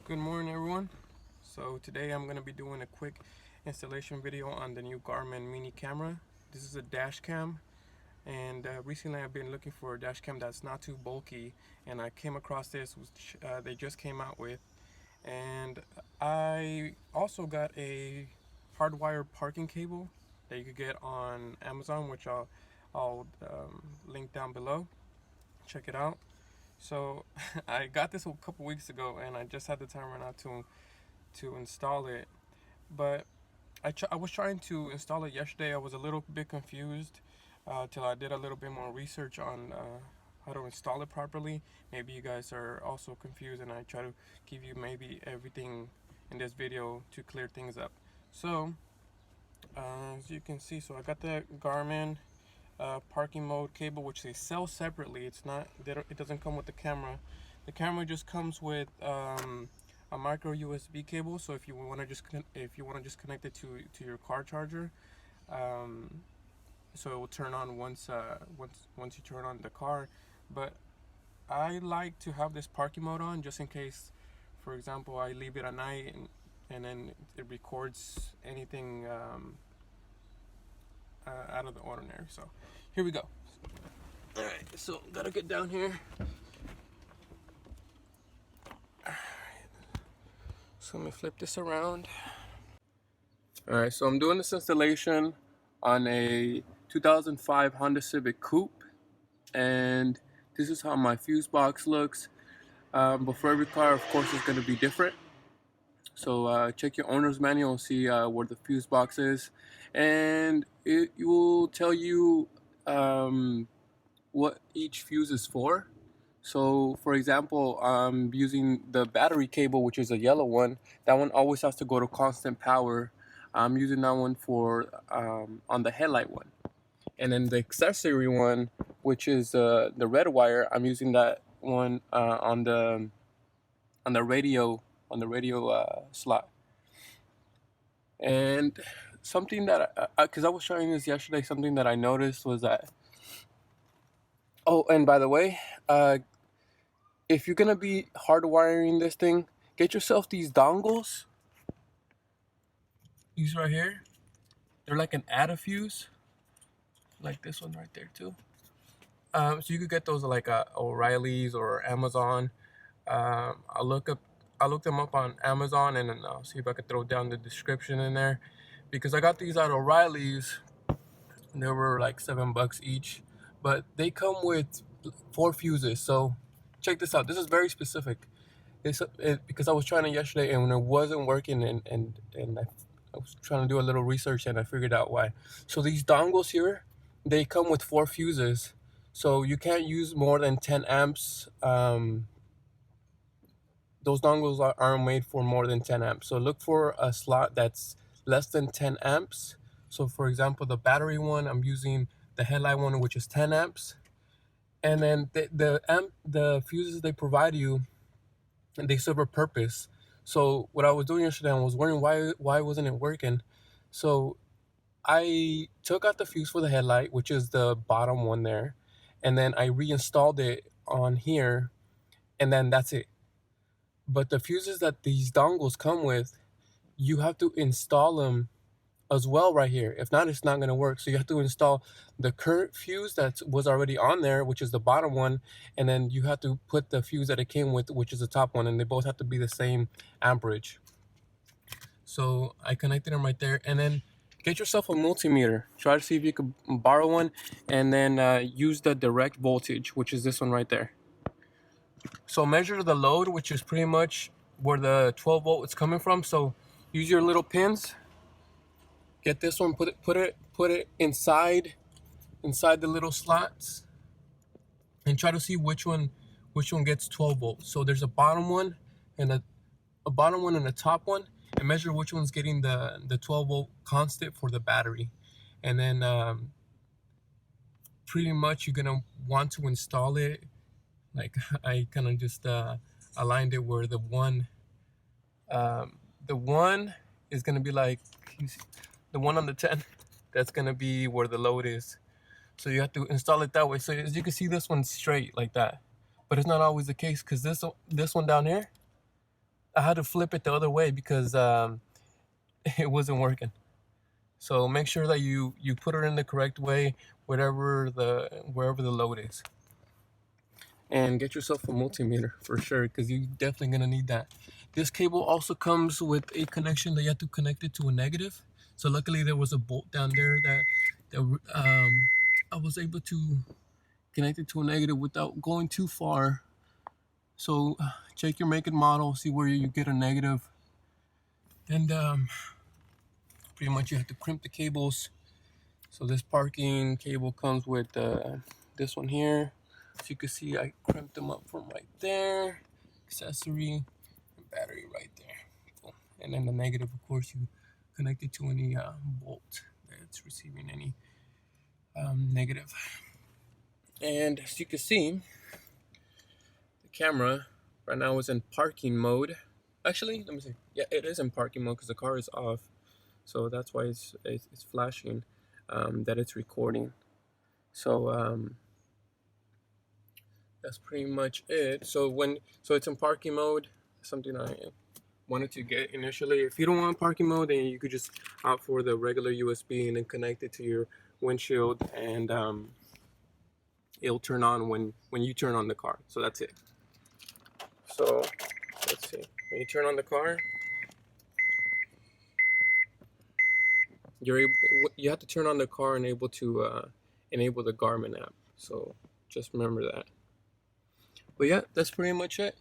Good morning, everyone. So today I'm going to be doing a quick installation video on the new Garmin mini camera. This is a dash cam, and recently I've been looking for a dash cam that's not too bulky, and I came across this which they just came out with. And I also got a hardwire parking cable that you could get on Amazon, which I'll link down below. Check it out. So I got this a couple weeks ago, and I just had the time run out to install it. But I was trying to install it yesterday. I was a little bit confused till I did a little bit more research on how to install it properly. Maybe you guys are also confused, and I try to give you maybe everything in this video to clear things up. So as you can see, so I got the Garmin parking mode cable, which they sell separately. It's not, it doesn't come with the camera. The camera just comes with a micro USB cable. So if you want to just connect it to your car charger, so it will turn on once you turn on the car. But I like to have this parking mode on just in case, for example, I leave it at night and then it records anything out of the ordinary. So here we go. All right, so gotta get down here. So let me flip this around. All right, so I'm doing this installation on a 2005 Honda Civic Coupe, and this is how my fuse box looks. But for every car, of course, it's going to be different. So check your owner's manual and see where the fuse box is, and it will tell you what each fuse is for. So for example, I'm using the battery cable, which is a yellow one. That one always has to go to constant power. I'm using that one for on the headlight one. And then the accessory one, which is the red wire, I'm using that one on the radio slot. And something that because I was showing this yesterday, something that I noticed was that, oh, and by the way, if you're gonna be hardwiring this thing, get yourself these dongles. These right here, they're like an add fuse, like this one right there too. So you could get those like O'Reilly's or Amazon. I'll look them up on Amazon, and then I'll see if I could throw down the description in there, because I got these at O'Reilly's. And they were like $7 each, but they come with 4 fuses. So check this out. This is very specific. Because I was trying it yesterday and when it wasn't working, and I was trying to do a little research and I figured out why. So these dongles here, they come with 4 fuses. So you can't use more than 10 amps. Those dongles aren't made for more than 10 amps. So look for a slot that's less than 10 amps. So for example, the battery one, I'm using the headlight one, which is 10 amps. And then the fuses they provide you, and they serve a purpose. So what I was doing yesterday, I was wondering why wasn't it working. So I took out the fuse for the headlight, which is the bottom one there, and then I reinstalled it on here, and then that's it. But the fuses that these dongles come with, you have to install them as well right here. If not, it's not going to work. So you have to install the current fuse that was already on there, which is the bottom one, and then you have to put the fuse that it came with, which is the top one, and they both have to be the same amperage. So I connected them right there, and then get yourself a multimeter. Try to see if you could borrow one, and then use the direct voltage, which is this one right there. So measure the load, which is pretty much where the 12 volt is coming from. So use your little pins. Get this one, put it inside the little slots, and try to see which one gets 12 volts. So there's a bottom one and a bottom one and a top one, and measure which one's getting the 12 volt constant for the battery. And then pretty much you're gonna want to install it. Like I kind of just aligned it where the one is gonna be like the one on the 10. That's gonna be where the load is. So you have to install it that way. So as you can see, this one's straight like that, but it's not always the case, because this one down here, I had to flip it the other way because it wasn't working. So make sure that you put it in the correct way, wherever the load is. And get yourself a multimeter for sure, because you're definitely gonna need that. This cable also comes with a connection that you have to connect it to a negative. So luckily there was a bolt down there that I was able to connect it to a negative without going too far. So check your make and model, see where you get a negative, and pretty much you have to crimp the cables. So this parking cable comes with this one here. So you can see I crimped them up from right there, accessory, and battery right there. Cool. And then the negative, of course, you connect it to any bolt that's receiving any negative. And as you can see, the camera right now is in parking mode. Actually, let me see. Yeah, it is in parking mode because the car is off. So that's why it's flashing that it's recording. So that's pretty much it. So it's in parking mode, something I wanted to get initially. If you don't want parking mode, then you could just opt for the regular USB and then connect it to your windshield, and it'll turn on when you turn on the car. So that's it. So let's see. When you turn on the car, you have to turn on the car and able to enable the Garmin app. So just remember that. But yeah, that's pretty much it.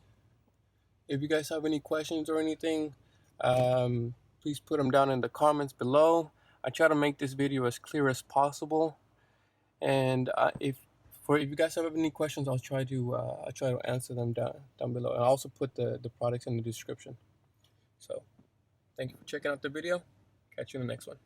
If you guys have any questions or anything, please put them down in the comments below. I try to make this video as clear as possible, and if you guys have any questions, I'll try to answer them down below, and I'll also put the products in the description. So thank you for checking out the video. Catch you in the next one.